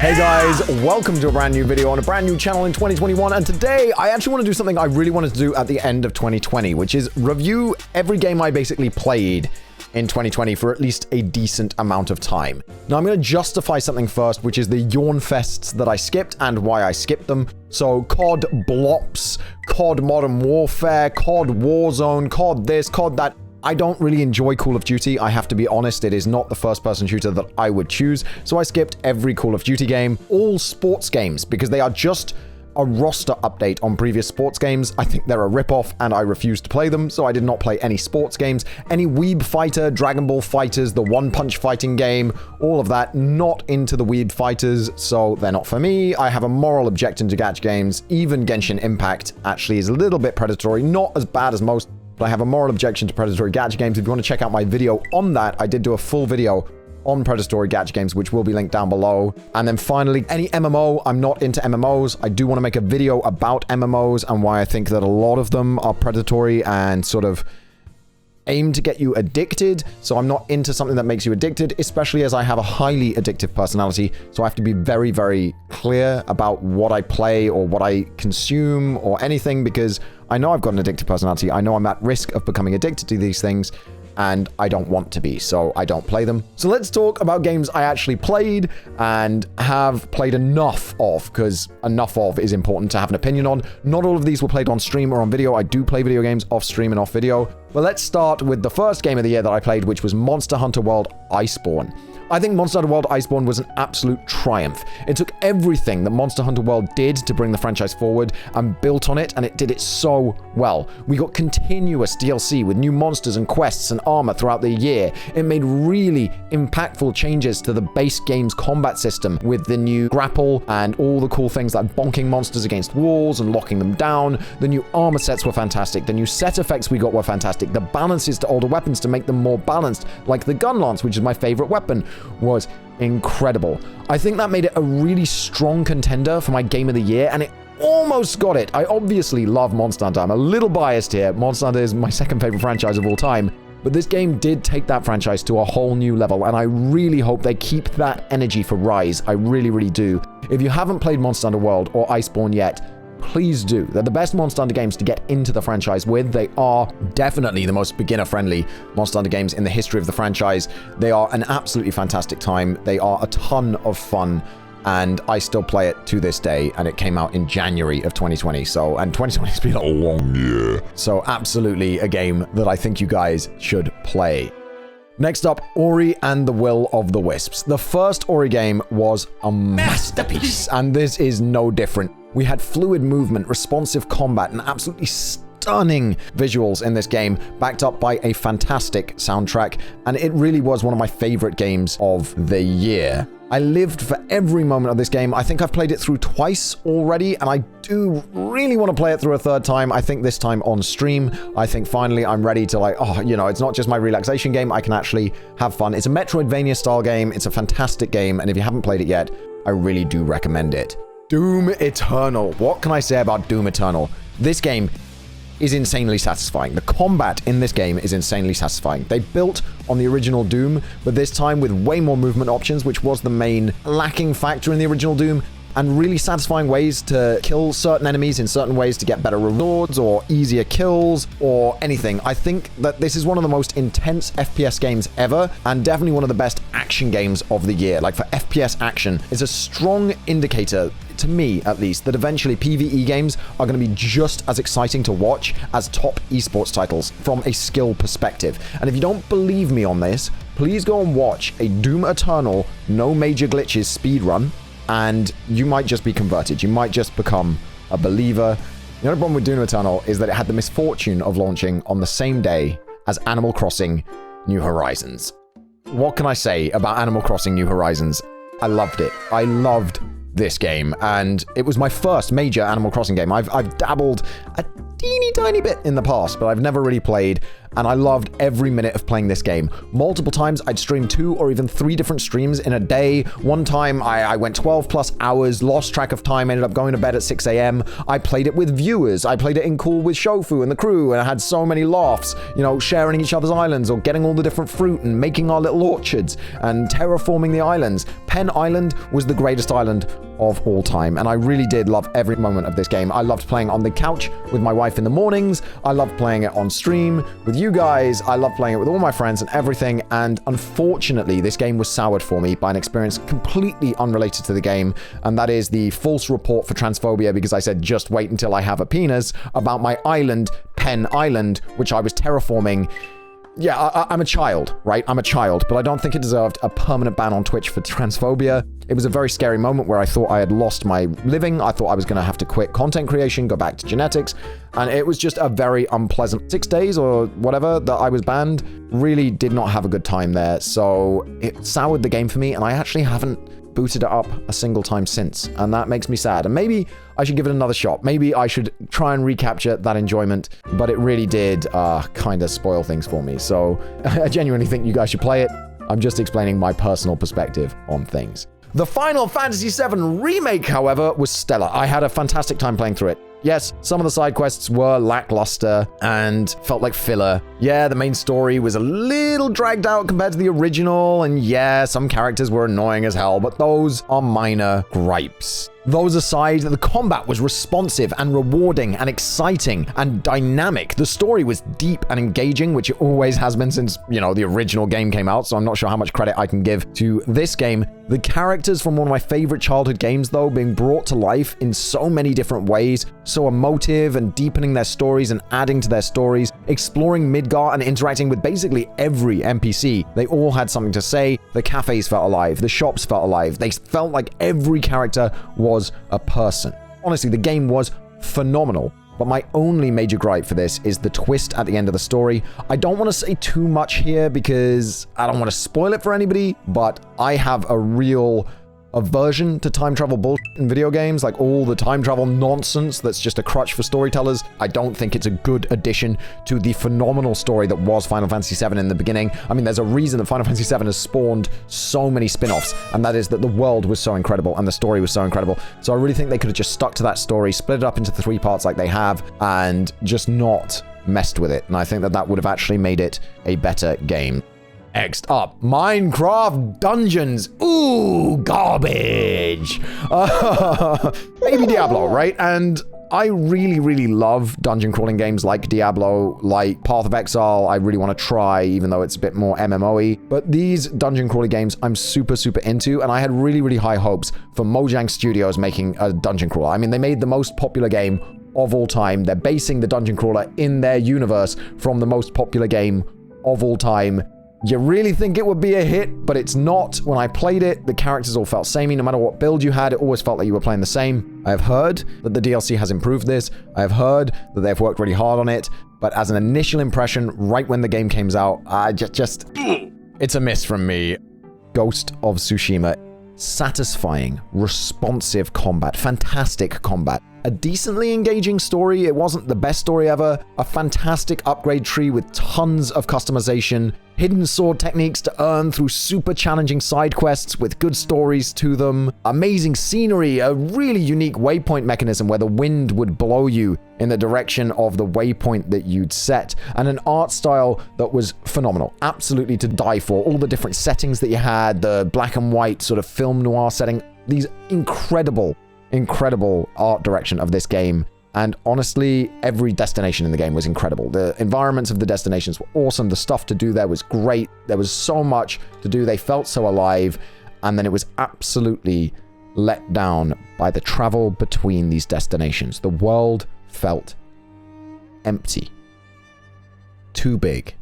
Hey guys, welcome to a brand new video on a brand new channel in 2021, and today I actually want to do something I really wanted to do at the end of 2020, which is review every game I basically played in 2020 for at least a decent amount of time. Now I'm going to justify something first, which is the yawn fests that I skipped and why I skipped them. So COD Blops, COD Modern Warfare, COD Warzone, COD this, COD that. I don't really enjoy Call of Duty, I have to be honest. It is not the first-person shooter that I would choose, so I skipped every Call of Duty game, all sports games, because they are just a roster update on previous sports games. I think they're a ripoff, and I refuse to play them, so I did not play any sports games. Any Weeb Fighter, Dragon Ball Fighters, the One Punch fighting game, all of that, not into the Weeb Fighters, so they're not for me. I have a moral objection to gacha games. Even Genshin Impact actually is a little bit predatory, not as bad as most, but I have a moral objection to predatory gacha games. If you want to check out my video on that, I did do a full video on predatory gacha games, which will be linked down below. And then finally, any MMO, I'm not into MMOs. I do want to make a video about MMOs and why I think that a lot of them are predatory and sort of aim to get you addicted. So I'm not into something that makes you addicted, especially as I have a highly addictive personality. So I have to be very, very clear about what I play or what I consume or anything, because I know I've got an addictive personality. I know I'm at risk of becoming addicted to these things, and I don't want to be, so I don't play them. So let's talk about games I actually played and have played enough of, because enough of is important to have an opinion on. Not all of these were played on stream or on video. I do play video games off stream and off video. But let's start with the first game of the year that I played, which was Monster Hunter World Iceborne. I think Monster Hunter World Iceborne was an absolute triumph. It took everything that Monster Hunter World did to bring the franchise forward and built on it, and it did it so well. We got continuous DLC with new monsters and quests and armor throughout the year. It made really impactful changes to the base game's combat system with the new grapple and all the cool things like bonking monsters against walls and locking them down. The new armor sets were fantastic. The new set effects we got were fantastic. The balances to older weapons to make them more balanced, like the gun lance, which is my favorite weapon, was incredible. I think that made it a really strong contender for my game of the year, and it almost got it. I obviously love Monster Hunter. I'm a little biased here. Monster Hunter is my second favorite franchise of all time, but this game did take that franchise to a whole new level, and I really hope they keep that energy for Rise. I really, really do. If you haven't played Monster Hunter World or Iceborne yet, please do. They're the best Monster Hunter games to get into the franchise with. They are definitely the most beginner-friendly Monster Hunter games in the history of the franchise. They are an absolutely fantastic time. They are a ton of fun, and I still play it to this day, and it came out in January of 2020. And 2020 has been a long year. So absolutely a game that I think you guys should play. Next up, Ori and the Will of the Wisps. The first Ori game was a masterpiece, and this is no different. We had fluid movement, responsive combat, and absolutely stunning visuals in this game, backed up by a fantastic soundtrack, and it really was one of my favorite games of the year. I lived for every moment of this game. I think I've played it through twice already, and I do really want to play it through a third time. I think this time on stream. I think finally I'm ready to it's not just my relaxation game. I can actually have fun. It's a Metroidvania style game. It's a fantastic game, and if you haven't played it yet, I really do recommend it. Doom Eternal. What can I say about Doom Eternal? This game is insanely satisfying. The combat in this game is insanely satisfying. They built on the original Doom, but this time with way more movement options, which was the main lacking factor in the original Doom, and really satisfying ways to kill certain enemies in certain ways to get better rewards or easier kills or anything. I think that this is one of the most intense FPS games ever, and definitely one of the best action games of the year. Like, for FPS action, it's a strong indicator, to me at least, that eventually PvE games are going to be just as exciting to watch as top esports titles from a skill perspective. And if you don't believe me on this, please go and watch a Doom Eternal no major glitches speedrun, and you might just be converted. You might just become a believer. The only problem with Doom Eternal is that it had the misfortune of launching on the same day as Animal Crossing New Horizons. What can I say about Animal Crossing New Horizons? I loved it. I loved this game, and it was my first major Animal Crossing game. I've dabbled a teeny tiny bit in the past, but I've never really played, and I loved every minute of playing this game. Multiple times, I'd stream 2 or even 3 different streams in a day. One time, I went 12 plus hours, lost track of time, ended up going to bed at 6 a.m. I played it with viewers. I played it in call with Shofu and the crew, and I had so many laughs, you know, sharing each other's islands or getting all the different fruit and making our little orchards and terraforming the islands. Pen Island was the greatest island of all time, and I really did love every moment of this game. I loved playing on the couch with my wife in the mornings. I loved playing it on stream with you guys. I loved playing it with all my friends and everything, and unfortunately, this game was soured for me by an experience completely unrelated to the game, and that is the false report for transphobia because I said, just wait until I have a penis, about my island, Pen Island, which I was terraforming. Yeah, I'm a child, right? I'm a child, but I don't think it deserved a permanent ban on Twitch for transphobia. It was a very scary moment where I thought I had lost my living. I thought I was going to have to quit content creation, go back to genetics, and it was just a very unpleasant 6 days or whatever that I was banned. Really did not have a good time there, so it soured the game for me, and I actually haven't booted it up a single time since, and that makes me sad. And maybe I should give it another shot. Maybe I should try and recapture that enjoyment, but it really did kind of spoil things for me. So I genuinely think you guys should play it. I'm just explaining my personal perspective on things. The Final Fantasy VII Remake, however, was stellar. I had a fantastic time playing through it. Yes, some of the side quests were lackluster and felt like filler. Yeah, the main story was a little dragged out compared to the original, and yeah, some characters were annoying as hell, but those are minor gripes. Those aside, the combat was responsive and rewarding and exciting and dynamic. The story was deep and engaging, which it always has been since, you know, the original game came out, so I'm not sure how much credit I can give to this game. The characters from one of my favorite childhood games, though, being brought to life in so many different ways, so emotive and deepening their stories and adding to their stories, exploring Midgar and interacting with basically every NPC. They all had something to say. The cafes felt alive. The shops felt alive. They felt like every character was a person. Honestly, the game was phenomenal. But my only major gripe for this is the twist at the end of the story. I don't want to say too much here because I don't want to spoil it for anybody, but I have a real aversion to time travel bullshit in video games, like all the time travel nonsense that's just a crutch for storytellers. I don't think it's a good addition to the phenomenal story that was Final Fantasy VII in the beginning. I mean, there's a reason that Final Fantasy VII has spawned so many spin-offs, and that is that the world was so incredible and the story was so incredible. So I really think they could have just stuck to that story, split it up into the 3 parts like they have, and just not messed with it. And I think that that would have actually made it a better game. Next up, Minecraft Dungeons. Ooh, garbage. Baby Diablo, right? And I really, really love dungeon crawling games like Diablo, like Path of Exile. I really want to try, even though it's a bit more MMO-y. But these dungeon crawling games I'm super, super into, and I had really, really high hopes for Mojang Studios making a dungeon crawler. I mean, they made the most popular game of all time. They're basing the dungeon crawler in their universe from the most popular game of all time. You really think it would be a hit, but it's not. When I played it, the characters all felt samey. No matter what build you had, it always felt like you were playing the same. I have heard that the DLC has improved this. I have heard that they've worked really hard on it. But as an initial impression, right when the game came out, it's a miss from me. Ghost of Tsushima. Satisfying, responsive combat, fantastic combat. A decently engaging story. It wasn't the best story ever. A fantastic upgrade tree with tons of customization. Hidden sword techniques to earn through super challenging side quests with good stories to them. Amazing scenery. A really unique waypoint mechanism where the wind would blow you in the direction of the waypoint that you'd set. And an art style that was phenomenal. Absolutely to die for. All the different settings that you had. The black and white sort of film noir setting. These incredible art direction of this game. And honestly, every destination in the game was incredible. The environments of the destinations were awesome. The stuff to do there was great. There was so much to do. They felt so alive. And then it was absolutely let down by the travel between these destinations. The world felt empty. Too big.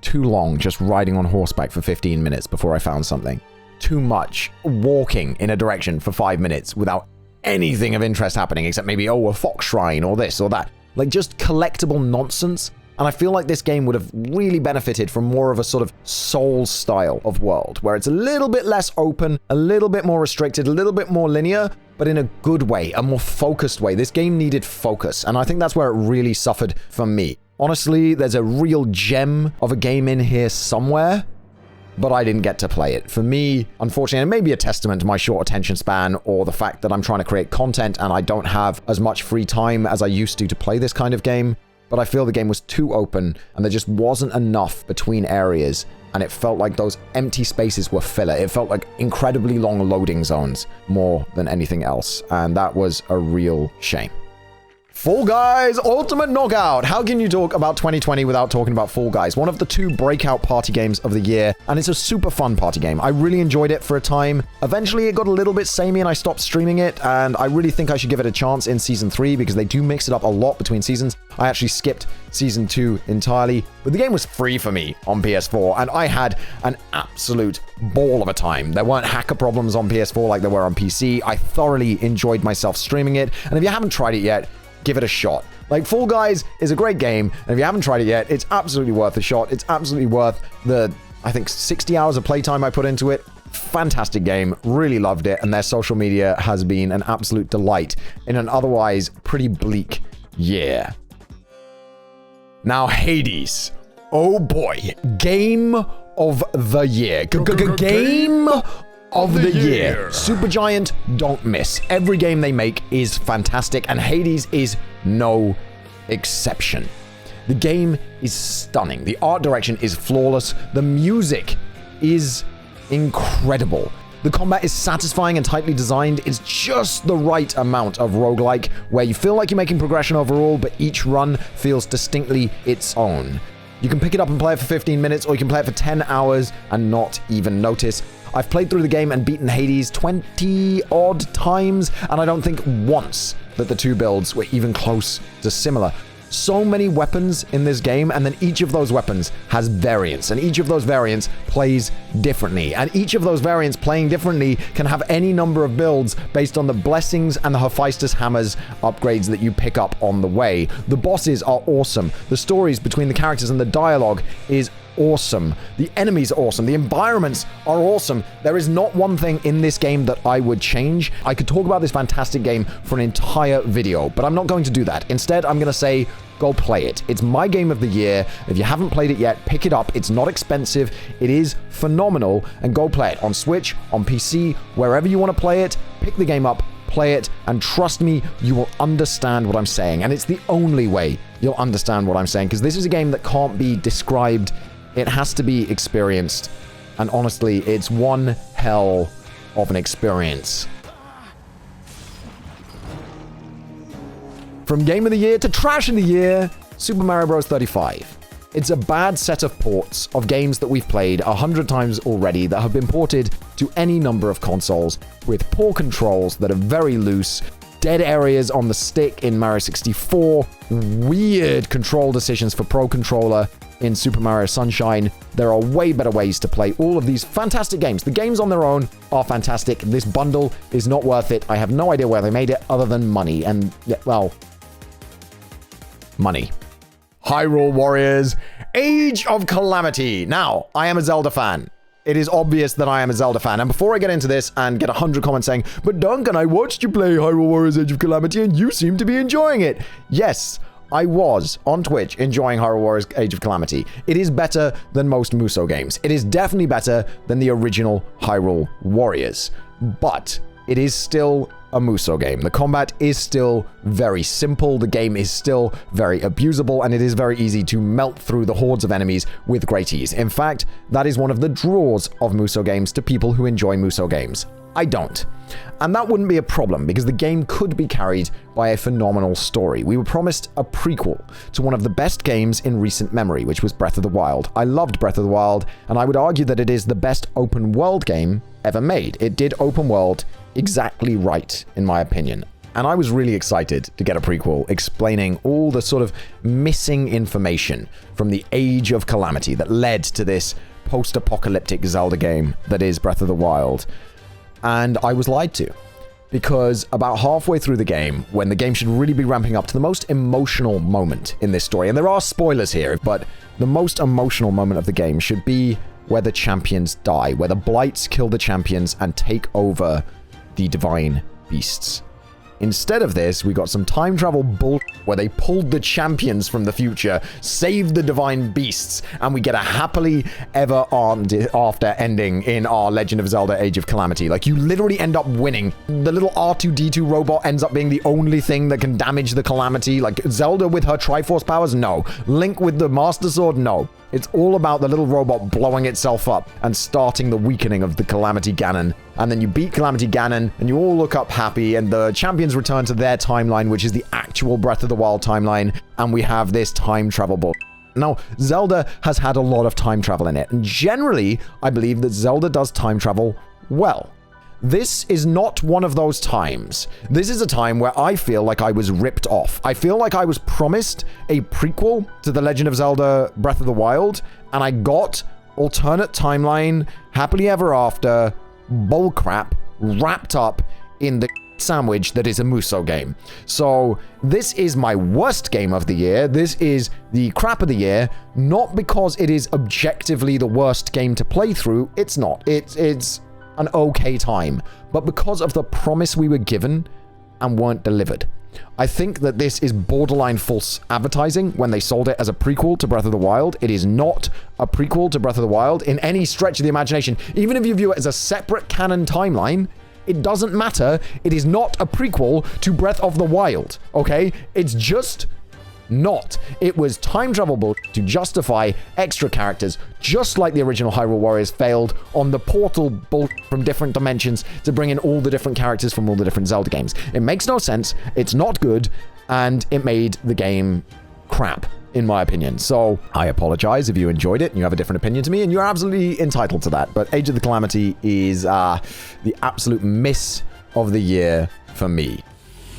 Too long just riding on horseback for 15 minutes before I found something. Too much walking in a direction for 5 minutes without anything of interest happening except maybe, oh, a fox shrine or this or that. Like just collectible nonsense. And I feel like this game would have really benefited from more of a sort of Souls style of world, where it's a little bit less open, a little bit more restricted, a little bit more linear, but in a good way, a more focused way. This game needed focus, and I think that's where it really suffered for me. Honestly, there's a real gem of a game in here somewhere, but I didn't get to play it. For me, unfortunately, it may be a testament to my short attention span or the fact that I'm trying to create content and I don't have as much free time as I used to play this kind of game, but I feel the game was too open and there just wasn't enough between areas, and it felt like those empty spaces were filler. It felt like incredibly long loading zones more than anything else, and that was a real shame. Fall Guys Ultimate Knockout. How can you talk about 2020 without talking about Fall Guys? One of the 2 breakout party games of the year, and it's a super fun party game. I really enjoyed it for a time. Eventually, it got a little bit samey and I stopped streaming it, and I really think I should give it a chance in Season 3 because they do mix it up a lot between seasons. I actually skipped Season 2 entirely, but the game was free for me on PS4, and I had an absolute ball of a time. There weren't hacker problems on PS4 like there were on PC. I thoroughly enjoyed myself streaming it, and if you haven't tried it yet, give it a shot. Like, Fall Guys is a great game, and if you haven't tried it yet, it's absolutely worth a shot. It's absolutely worth the, I think, 60 hours of playtime I put into it. Fantastic game. Really loved it, and their social media has been an absolute delight in an otherwise pretty bleak year. Now, Hades. Oh boy. Game of the year. Game of the year. Supergiant don't miss. Every game they make is fantastic, and Hades is no exception. The game is stunning. The art direction is flawless. The music is incredible. The combat is satisfying and tightly designed. It's just the right amount of roguelike, where you feel like you're making progression overall, but each run feels distinctly its own. You can pick it up and play it for 15 minutes, or you can play it for 10 hours and not even notice. I've played through the game and beaten Hades 20-odd times, and I don't think once that the 2 builds were even close to similar. So many weapons in this game, and then each of those weapons has variants, and each of those variants plays differently, and each of those variants playing differently can have any number of builds based on the blessings and the Hephaestus hammers upgrades that you pick up on the way. The bosses are awesome. The stories between the characters and the dialogue is awesome. The enemies are awesome. The environments are awesome. There is not one thing in this game that I would change. I could talk about this fantastic game for an entire video, but I'm not going to do that. Instead, I'm going to say, go play it. It's my game of the year. If you haven't played it yet, pick it up. It's not expensive. It is phenomenal, and go play it on Switch, on PC, wherever you want to play it. Pick the game up, play it, and trust me, you will understand what I'm saying. And it's the only way you'll understand what I'm saying, because this is a game that can't be described. It has to be experienced, and honestly, it's one hell of an experience. From Game of the Year to Trash of the Year, Super Mario Bros. 35. It's a bad set of ports of games that we've played 100 times already that have been ported to any number of consoles, with poor controls that are very loose, dead areas on the stick in Mario 64, weird control decisions for Pro Controller in Super Mario Sunshine. There are way better ways to play all of these fantastic games. The games on their own are fantastic. This bundle is not worth it. I have no idea where they made it other than money. And, well, money. Hyrule Warriors Age of Calamity. Now, I am a Zelda fan. It is obvious that I am a Zelda fan. And before I get into this and get 100 comments saying, but Duncan, I watched you play Hyrule Warriors Age of Calamity and you seem to be enjoying it. Yes, I was on Twitch enjoying Hyrule Warriors Age of Calamity. It is better than most Muso games. It is definitely better than the original Hyrule Warriors. But it is still a Muso game. The combat is still very simple. The game is still very abusable, and it is very easy to melt through the hordes of enemies with great ease. In fact, that is one of the draws of Muso games to people who enjoy Muso games. I don't. And that wouldn't be a problem, because the game could be carried by a phenomenal story. We were promised a prequel to one of the best games in recent memory, which was Breath of the Wild. I loved Breath of the Wild, and I would argue that it is the best open world game ever made. It did open world exactly right, in my opinion. And I was really excited to get a prequel explaining all the sort of missing information from the Age of Calamity that led to this post-apocalyptic Zelda game that is Breath of the Wild. And I was lied to, because about halfway through the game, when the game should really be ramping up to the most emotional moment in this story, and there are spoilers here, but the most emotional moment of the game should be where the champions die, where the blights kill the champions and take over the divine beasts. Instead of this, we got some time travel bull where they pulled the champions from the future, saved the divine beasts, and we get a happily ever after ending in our Legend of Zelda Age of Calamity. Like, you literally end up winning. The little R2-D2 robot ends up being the only thing that can damage the Calamity. Like, Zelda with her Triforce powers? No. Link with the Master Sword? No. It's all about the little robot blowing itself up and starting the weakening of the Calamity Ganon. And then you beat Calamity Ganon, and you all look up happy, and the champions return to their timeline, which is the actual Breath of the Wild timeline, and we have this time travel bull. Now, Zelda has had a lot of time travel in it, and generally, I believe that Zelda does time travel well. This is not one of those times. This is a time where I feel like I was ripped off. I feel like I was promised a prequel to The Legend of Zelda Breath of the Wild, and I got alternate timeline, happily ever after, bullcrap wrapped up in the sandwich that is a Musou game. So this is my worst game of the year. This is the crap of the year, not because it is objectively the worst game to play through. It's not. It's an okay time, but because of the promise we were given and weren't delivered. I think that this is borderline false advertising when they sold it as a prequel to Breath of the Wild. It is not a prequel to Breath of the Wild in any stretch of the imagination. Even if you view it as a separate canon timeline, it doesn't matter. It is not a prequel to Breath of the Wild, okay? It's just not. It was time travel to justify extra characters, just like the original Hyrule Warriors failed on the portal from different dimensions to bring in all the different characters from all the different Zelda games. It makes no sense, it's not good, and it made the game crap, in my opinion. So I apologize if you enjoyed it and you have a different opinion to me, and you're absolutely entitled to that. But Age of the Calamity is the absolute miss of the year for me.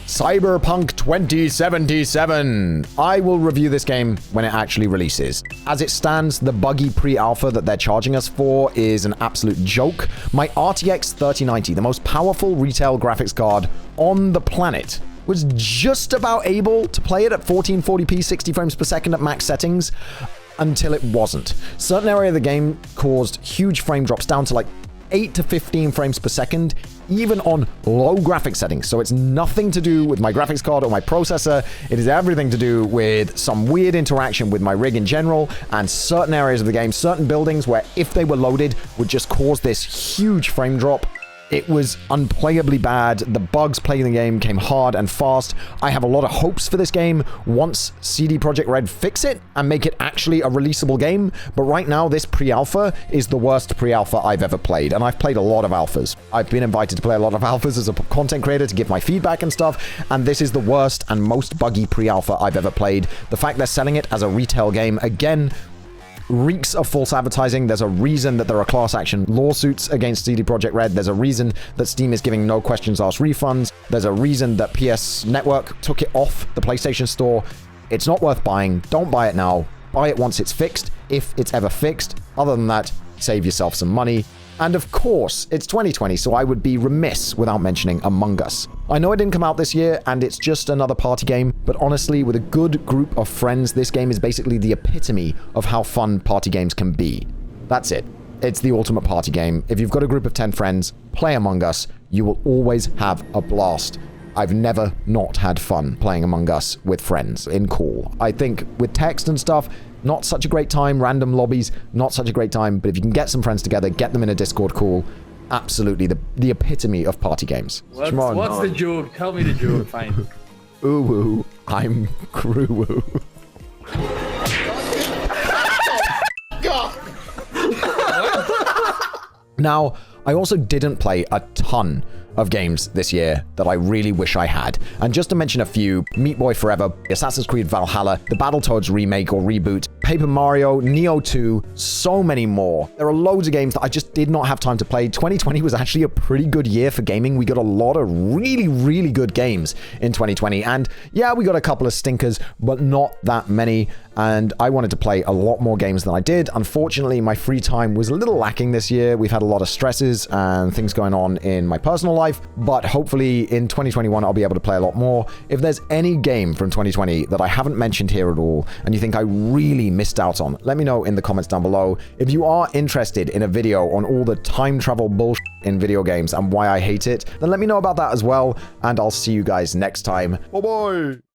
Cyberpunk 2077. I will review this game when it actually releases. As it stands, the buggy pre-alpha that they're charging us for is an absolute joke. My RTX 3090, the most powerful retail graphics card on the planet, was just about able to play it at 1440p 60 frames per second at max settings until it wasn't. Certain area of the game caused huge frame drops down to like 8 to 15 frames per second, even on low graphics settings. So it's nothing to do with my graphics card or my processor. It is everything to do with some weird interaction with my rig in general, and certain areas of the game, certain buildings where if they were loaded would just cause this huge frame drop. It was unplayably bad. The bugs playing the game came hard and fast. I have a lot of hopes for this game once CD Projekt Red fix it and make it actually a releasable game. But right now, this pre-alpha is the worst pre-alpha I've ever played. And I've played a lot of alphas. I've been invited to play a lot of alphas as a content creator to give my feedback and stuff. And this is the worst and most buggy pre-alpha I've ever played. The fact they're selling it as a retail game, again, reeks of false advertising. There's a reason that there are class action lawsuits against CD Projekt Red. There's a reason that Steam is giving no questions asked refunds. There's a reason that PS Network took it off the PlayStation Store. It's not worth buying. Don't buy it now. Buy it once it's fixed, if it's ever fixed. Other than that, save yourself some money. And of course, it's 2020, so I would be remiss without mentioning Among Us. I know it didn't come out this year, and it's just another party game, but honestly, with a good group of friends, this game is basically the epitome of how fun party games can be. That's it. It's the ultimate party game. If you've got a group of 10 friends, play Among Us. You will always have a blast. I've never not had fun playing Among Us with friends in call. I think with text and stuff, not such a great time. Random lobbies, not such a great time. But if you can get some friends together, get them in a Discord call, absolutely the epitome of party games. What's the joke? Tell me the joke, fine. Ooh, I'm Crew. Now, I also didn't play a ton of games this year that I really wish I had. And just to mention a few, Meat Boy Forever, Assassin's Creed Valhalla, the Battletoads remake or reboot, Paper Mario, Neo 2, so many more. There are loads of games that I just did not have time to play. 2020 was actually a pretty good year for gaming. We got a lot of really, really good games in 2020. And yeah, we got a couple of stinkers, but not that many. And I wanted to play a lot more games than I did. Unfortunately, my free time was a little lacking this year. We've had a lot of stresses changes and things going on in my personal life, but hopefully in 2021 I'll be able to play a lot more. If there's any game from 2020 that I haven't mentioned here at all and you think I really missed out on, let me know in the comments down below. If you are interested in a video on all the time travel bullshit in video games and why I hate it, then let me know about that as well, and I'll see you guys next time. Bye bye.